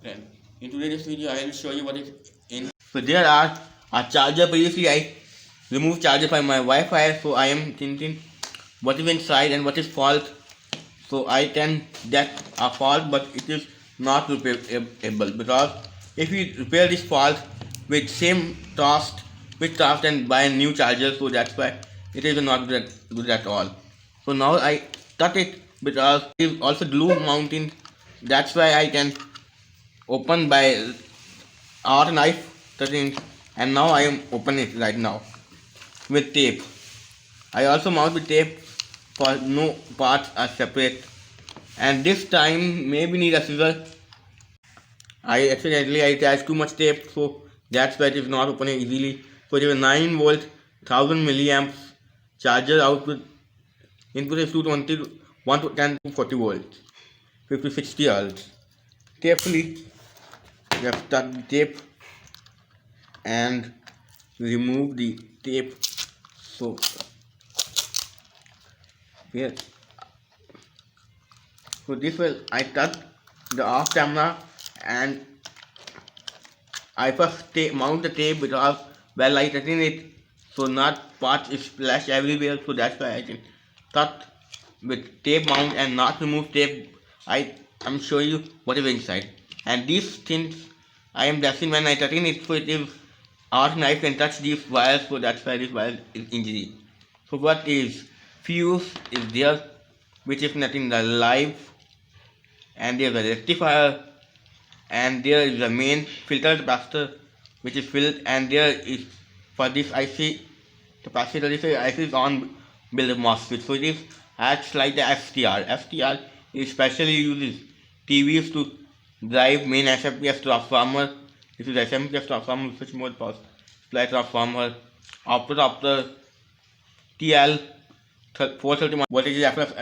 friend. In today's video, I will show you what is in. So there are a charger. Previously, I removed charger from my Wi-Fi, so I am thinking what is inside and what is fault. So I can get a fault, but it is not repairable because if you repair this fault with same cost, with cost and buy a new charger, so that's why it is not good at all. So now I cut it because it is also glue mounting. That's why I can open by our knife cutting, and now I am opening it right now with tape. I also mount with tape for no parts are separate, and this time maybe need a scissor. I accidentally I attached too much tape, so that's why it is not opening easily. So it is a 9 volt 1000 milliamps charger output. Input is 220 1 to 10 to 40 volts, 50 60 hertz. Carefully just cut the tape and remove the tape. So here, so this will I cut the off camera, and I first mount the tape because while I cutting it, so not parts is splash everywhere. So that's why I can cut with tape mount and not remove tape. I'm showing you what is inside, and these things I am testing when I cutting it. So it is our knife can touch these wires. So that's why this wire is injury. So what is fuse is there, which is nothing live, and there's a rectifier, and there is a main filter capacitor which is filled, and there is for this IC capacitor, this IC is on build MOSFET. So it is acts like the STR. STR is specially uses TVs to drive main SMPS transformer. This is SMPS transformer, switch mode power supply transformer. After TL 430 voltage reference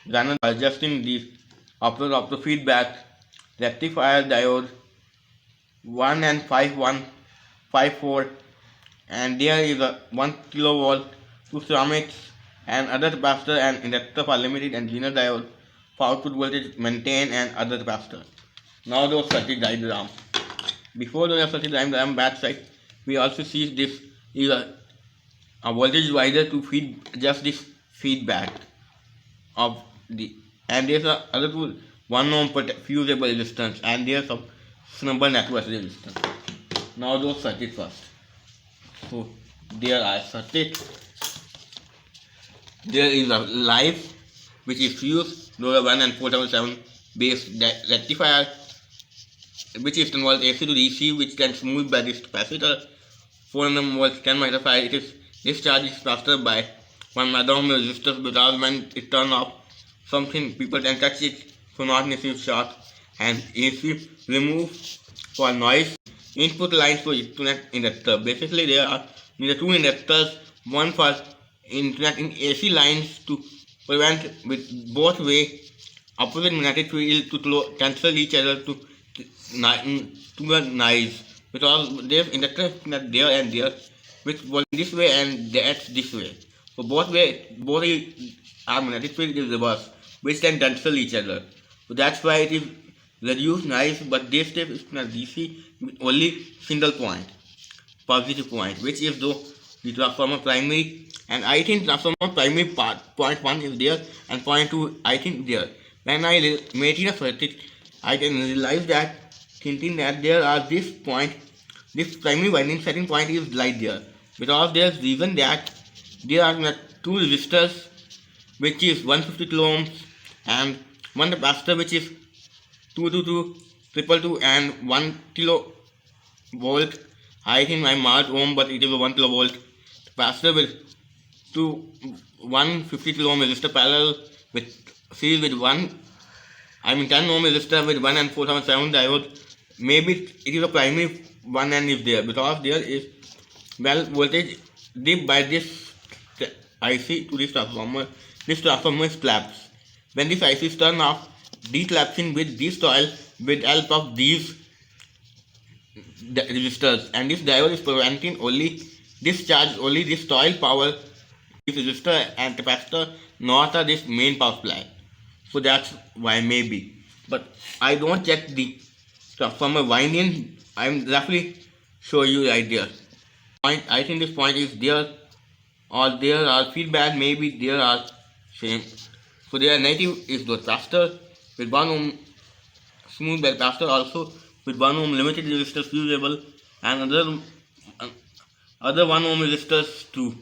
runner adjusting the after feedback rectifier diode 1 and 5154, and there is a 1 kilovolt, 2 ceramics and other capacitor and inductor for limited and linear diode for output voltage maintain and other capacitor. Now those circuit diagram. Before the circuit diagram back side, we also see this is a voltage divider to feed just this feedback of the, and there's a other tool 1 ohm fusible resistance, and there's a snubber network resistance. Now those circuit first. So there are circuit. There is a live which is fuse lower 1 and 477 base rectifier which is convert AC to DC, which can smooth by this capacitor 400 volts 10 microfarad. It is discharge is faster by 1 ohm resistors because when it turn off something people can touch it, so not necessarily short. And AC remove for noise. Input lines for Ethernet inductor. Basically there are neither two inductors, one for internet in AC lines to prevent with both way opposite magnetic field to cancel each other to the noise, because there's inductor there and there which was this way and that's this way. So both are magnetic field is reverse, which can cancel each other. So that's why it is reduced noise, but this step is not DC with only single point, positive point, which is the transformer primary. And I think transformer primary point 1 is there and point 2 I think there. When I made it a circuit, I can realize that thinking that there are this point, this primary winding setting point is like there, because there's reason that there are two resistors which is 150 kilo ohms and one capacitor which is 222 and 1 kilo volt. I think I marked ohm, but it is a 1 kilovolt capacitor with 150 kilo ohm resistor parallel with series with 10 ohm resistor with 1 and 477 diode. Maybe it is a primary one and is there, because there is voltage dip by this IC to this transformer. This transformer is collapsed. When this IC is turned off, decollapsing with this coil with help of these resistors, and this diode is preventing only discharge only this coil power, this resistor and capacitor, not this main power supply. So that's why maybe, but I don't check the transformer winding. I'm roughly show you right there. I think this point is there, or there are feedback, maybe there are same. So their native is the capacitor with 1 ohm smooth bell capacitor, also with 1 ohm limited resistors usable, and other 1 ohm resistors to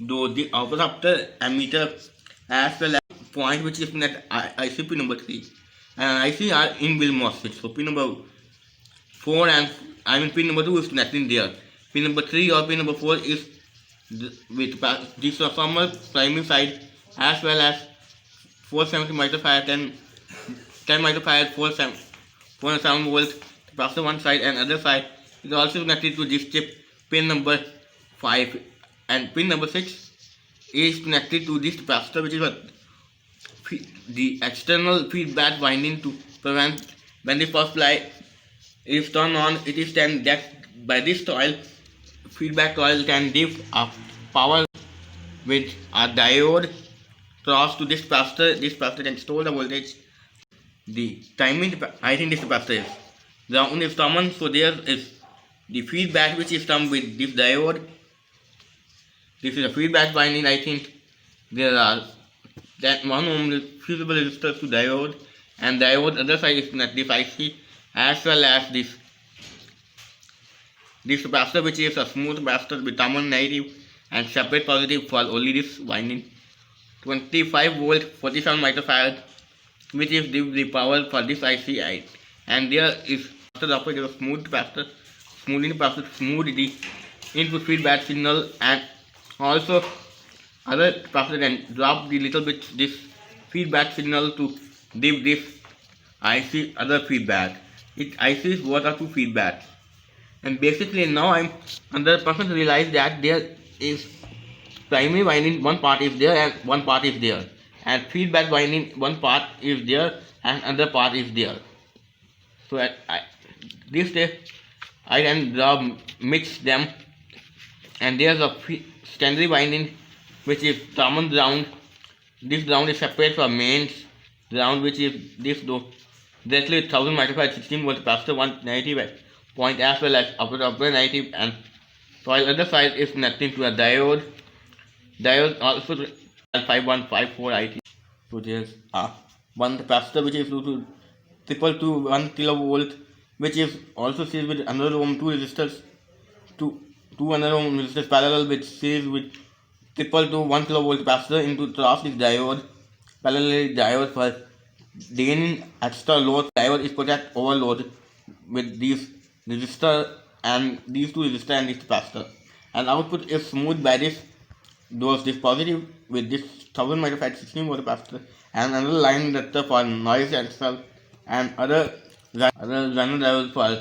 do the output ammeter, as well as point which is net ICP number 3, and IC are inbuilt MOSFET. So pin number 4 and pin number 2 is nothing there. Pin number 3 or pin number 4 is with this transformer primary side, as well as 470 microfarad and 10 microfarad 407 volt capacitor one side, and other side is also connected to this chip pin number 5, and pin number 6 is connected to this capacitor, which is the external feedback winding to prevent when the power supply is turned on. It is then that by this coil feedback coil can give a power with a diode cross to this capacitor. This capacitor can store the voltage. The timing, I think this capacitor is ground is common, so there is the feedback which is come with this diode. This is a feedback winding. I think there are that 1 ohm fusible resistors to diode, and diode other side is this IC, as well as this capacitor, which is a smooth capacitor with common negative and separate positive for only this winding. 25 volt 47 microfarad, which is the power for this IC, and there is after a smooth capacitor, smoothing capacitor, smooth the input feedback signal, and also other capacitor can drop the little bit this feedback signal to give this IC other feedback. IC is what are two feedbacks, and basically now I'm 100% realize that there is primary winding, one part is there and one part is there, and feedback winding, one part is there and another part is there. So this day I can mix them, and there's a secondary winding which is common ground. This ground is separate from mains ground, which is this though directly 1000 microfarad 16 volt capacitor 190 point, as well as upper negative, and while other side is nothing to a diode. Diode also 5154 IT. So there's one capacitor which is to triple to 1 kilovolt, which is also series with another ohm, two resistors, two another ohm resistors parallel with series with triple to 1 kilovolt capacitor into cross this diode. Parallel diode for gaining extra load. Diode is put at overload with these resistor and these two resistor and this capacitor, and output is smooth by this positive with this 1000 microfarad 16 volt capacitor, and another line inductor for noise cancel, and other runner level for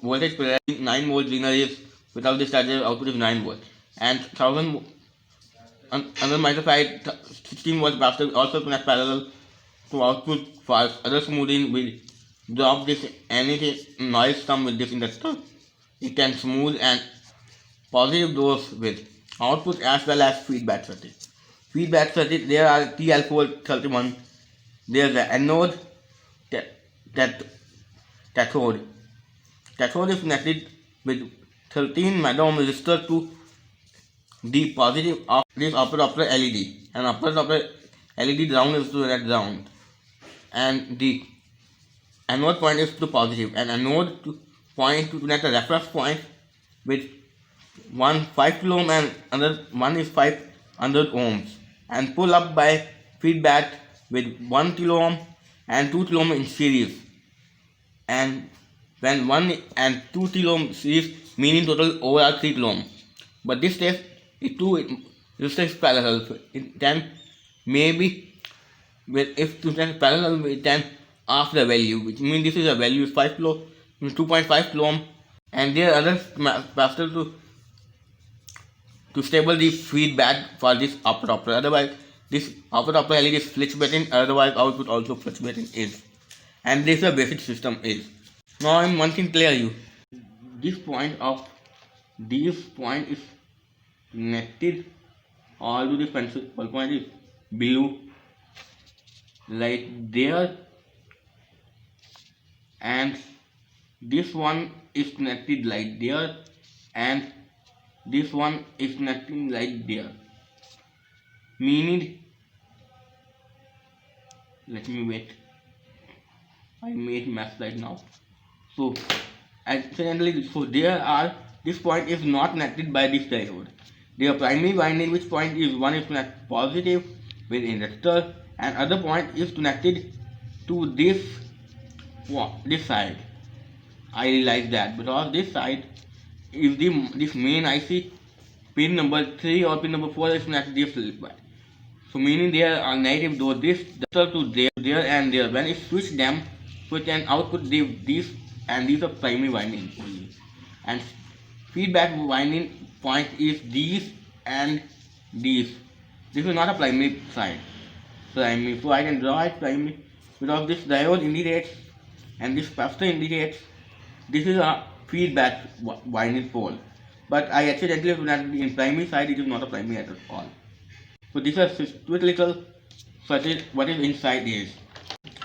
voltage 9 volt linear is without this charger output is 9 volt, and 1000 another microfarad 16 volt capacitor also connect parallel to output for other smoothing. Will drop this anything noise come with this inductor, it can smooth and positive those with output as well as feedback circuit. Feedback circuit, there are TL431. There's the anode, cathode. Cathode is connected with 13 megohm resistor to the positive of this upper LED, and upper LED ground is to that ground, and the anode point is to positive, and anode to point to connect a reference point with one 5 kilo ohm and another one is 500 ohms, and pull up by feedback with 1 kilo ohm and 2 kilo ohm in series, and when 1 and 2 kilo ohm series, meaning total overall 3 kilo ohm. But this case it 2 resistors parallel, it can maybe with if two parallel it can half the value, which means this is a value is 5 kilo 2.5 kilo ohm, and there are other capacitor to stable the feedback for this upper. Otherwise this upper LED is fluctuating, otherwise output also fluctuating is, and this is a basic system is. Now I'm one thing clear you, this point is connected all to this pencil point is blue right there, and this one is connected like there, and this one is connected like there, meaning, let me wait, I made mess right now. So accidentally, so there are, this point is not connected by this diode. Their primary winding, which point is one is connected positive with inductor, and other point is connected to this this side. I realize that because this side is this main IC, pin number 3 or pin number 4 is connected this way. So meaning there are negative, though this to there and there. When it switch them, so it can output these, and these are primary winding only. And feedback winding point is these and these. This is not a primary side. Primary. So I can draw it primary because this diode indicates and this capacitor indicates this is a feedback winding pole. But I accidentally put that in primary side, it is not a primary at all. So this is little circuit what is inside is.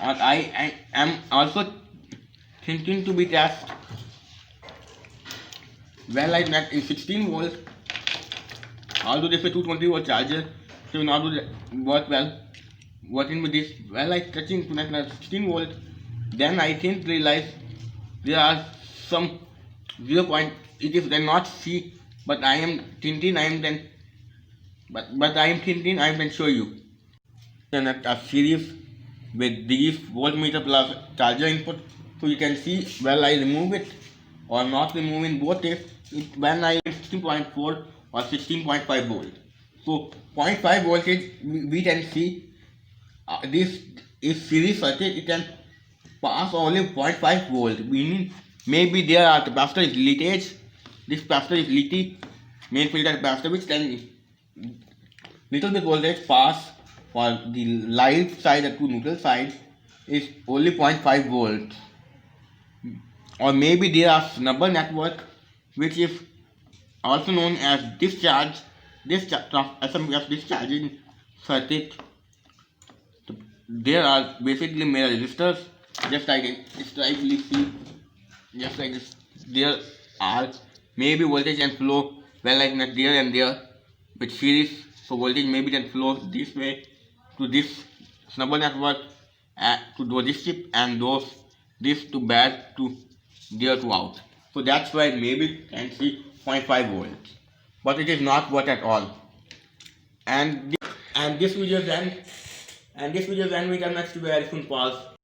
And I am also thinking to be test well like that in 16 volts. Although this is a 220 volt charger, so not work well. Working with this well like touching connect like 16 volt, then I think realize there are some 0 point. It is then not see, but I am thinking I am then. But I am thinking I can show you. Connect a series with these voltmeter plus charger input, so you can see well I remove it or not removing both if it when I 16.4 or 16.5 volt. So 0.5 voltage we can see this is series circuit, it can pass only 0.5 volt, meaning maybe there are capacitor is leakage. This capacitor is leaky, main filter capacitor, which can little bit voltage pass for the live side to neutral side is only 0.5 volts. Or maybe there are snubber network, which is also known as discharge, SMS discharging circuit. So there are basically mirror resistors, just like slightly see, just like this. There are maybe voltage and flow well like that there and there with series. So voltage maybe can flow this way to this snubber network to this chip, and this to back to there to out. So that's why maybe can see 0.5 volts, but it is not what at all. And this video then we can next very soon pause.